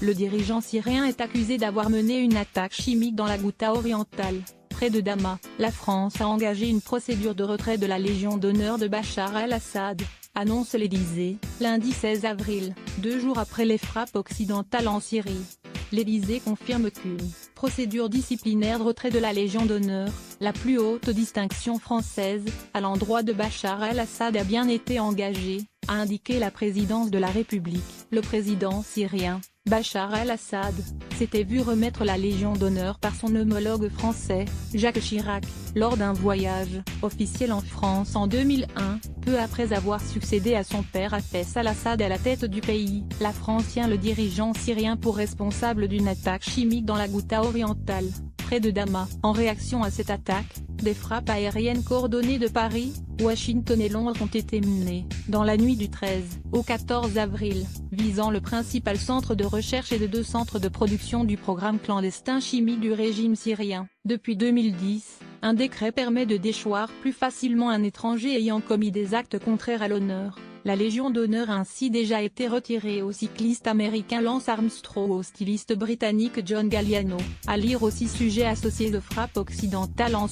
Le dirigeant syrien est accusé d'avoir mené une attaque chimique dans la Ghouta orientale, près de Damas. La France a engagé une procédure de retrait de la Légion d'honneur de Bachar el-Assad, annonce l'Élysée, lundi 16 avril, 2 jours après les frappes occidentales en Syrie. L'Élysée confirme qu'une procédure disciplinaire de retrait de la Légion d'honneur, la plus haute distinction française, à l'endroit de Bachar el-Assad a bien été engagée, a indiqué la présidence de la République. Le président syrien, Bachar el-Assad, s'était vu remettre la Légion d'honneur par son homologue français, Jacques Chirac, lors d'un voyage officiel en France en 2001, peu après avoir succédé à son père Hafez al-Assad à la tête du pays. La France tient le dirigeant syrien pour responsable d'une attaque chimique dans la Ghouta orientale, près de Damas. En réaction à cette attaque, des frappes aériennes coordonnées de Paris, Washington et Londres ont été menées, dans la nuit du 13 au 14 avril, visant le principal centre de recherche et de 2 centres de production du programme clandestin chimique du régime syrien. Depuis 2010, un décret permet de déchoir plus facilement un étranger ayant commis des actes contraires à l'honneur. La Légion d'honneur a ainsi déjà été retirée au cycliste américain Lance Armstrong ou au styliste britannique John Galliano. À lire aussi sujet associé de frappe occidentale en